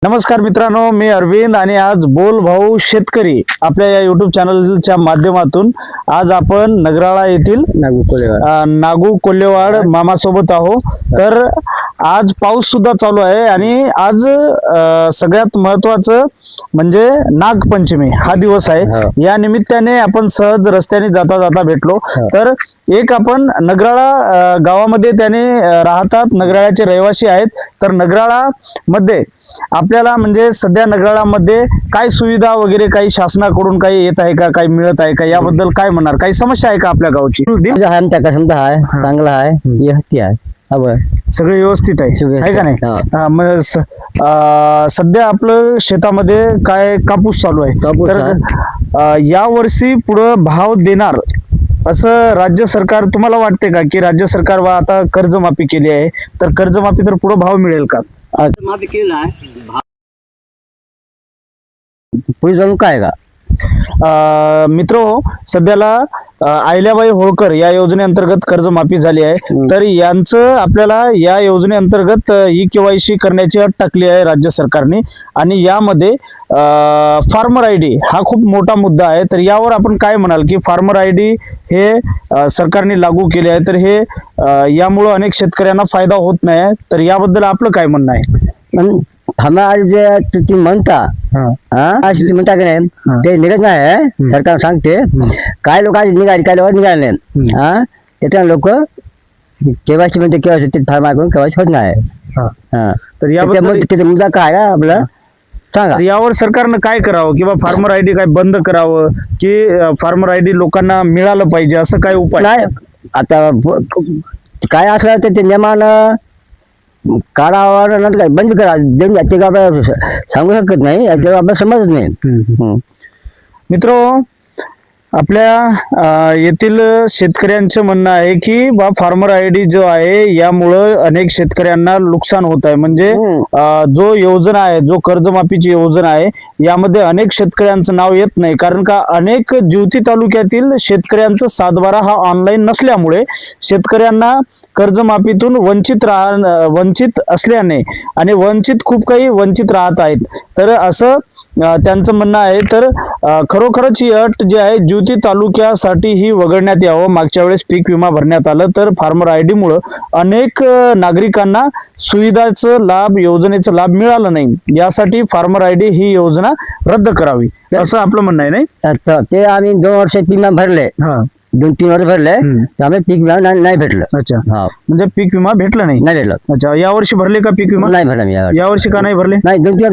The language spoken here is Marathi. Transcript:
नमस्कार मित्रांनो, मी अरविंद आणि आज बोल भाऊ शेतकरी आपल्या या युट्यूब चॅनलच्या माध्यमातून आज आपण नगराळा येथील नागू कोल्हेवाड मामासोबत आहोत। तर आज पाऊस सुद्धा चालू आहे आणि आज सगळ्यात महत्त्वाचं म्हणजे नागपंचमी हा दिवस आहे। या निमित्ताने आपण सहज रस्त्याने जाता जाता भेटलो। तर एक आपण नगराळा गावामध्ये त्याने राहतात, नगराळ्याचे रहिवासी आहेत। तर नगराळा मध्ये आपल्याला म्हणजे सध्या नगराळामध्ये काय सुविधा वगैरे काही शासनाकडून काही येत आहे का, काही मिळत आहे का, याबद्दल काय म्हणणार? काही समस्या आहे का आपल्या गावची? चांगला आहे, व्यवस्थित आहे, सगळे व्यवस्थित आहे का नाही? मग सध्या आपलं शेतामध्ये काय कापूस चालू आहे। तर या वर्षी पुढे भाव देणार असं राज्य सरकार, तुम्हाला वाटते का की राज्य सरकार वा आता कर्जमाफी केली आहे, तर कर्जमाफी तर पुढे भाव मिळेल का? माफी केला आहे, पुढे जाऊन काय का? मित्रो, सध्याला अहिल्याबाई होळकर या योजनेअंतर्गत कर्जमाफी झाली आहे। तर यांचं आपल्याला या योजनेअंतर्गत ई-केवायसी करण्याची अट टाकली आहे राज्य सरकारने आणि यामध्ये फार्मर आयडी हा खूप मोठा मुद्दा आहे। तर यावर आपण काय म्हणाल की फार्मर आयडी हे सरकारने लागू केले आहे, तर हे यामुळे अनेक शेतकऱ्यांना फायदा होत नाही, तर याबद्दल आपलं काय म्हणणं आहे? जे म्हणता म्हणता की नाही ते निघत नाही, सरकार सांगते काय लोक निघाली, काय लोक निघाले नाही, त्याच्या लोक केवायसी म्हणते केवायसी फार्म ऐकून केवायसी होत नाही। तर याबद्दल मुद्दा काय का आपला सांगा, यावर सरकारनं काय करावं किंवा फार्मर आयडी काय बंद करावं की फार्मर आयडी लोकांना मिळालं पाहिजे, असं काय उपाय? नाही आता काय असलं तर ते नियमानं काढावर नंतर काय बंद करा, ते आपल्याला सांगू शकत नाही, आपल्याला समजत नाही। मित्रो, आपल्या येथील शेतकऱ्यांचं म्हणणं आहे की बा फार्मर आयडी जो आहे यामुळं अनेक शेतकऱ्यांना नुकसान होत आहे। म्हणजे जो योजना आहे, जो कर्जमाफीची योजना आहे, यामध्ये अनेक शेतकऱ्यांचं नाव येत नाही, कारण का अनेक जिवती तालुक्यातील शेतकऱ्यांचं 7/12 हा ऑनलाईन नसल्यामुळे शेतकऱ्यांना कर्जमाफीतून वंचित असल्याने आणि खूप काही वंचित राहत आहेत। तर असं त्यांचं म्हणणं आहे। तर खरोखरच ही अट जी आहे जिवती तालुक्यासाठी ही वगळण्यात यावं। मागच्या वेळेस पीक विमा भरण्यात आलं, तर फार्मर आयडी मुळे अनेक नागरिकांना सुविधाचं लाभ, योजनेचा लाभ मिळाला नाही, यासाठी फार्मर आयडी ही योजना रद्द करावी असं आपलं म्हणणं आहे। नाही ते आम्ही 2 वर्ष पीक विमा भरले, 2-3 वर्ष भरले, त्यामुळे पीक विमा नाही भेटलं। अच्छा, म्हणजे पीक विमा भेटला नाही? भेटलं। अच्छा, यावर्षी भरले का पीक विमा? नाही भरला मी यावर्षी का नाही भरले? नाही, 2-3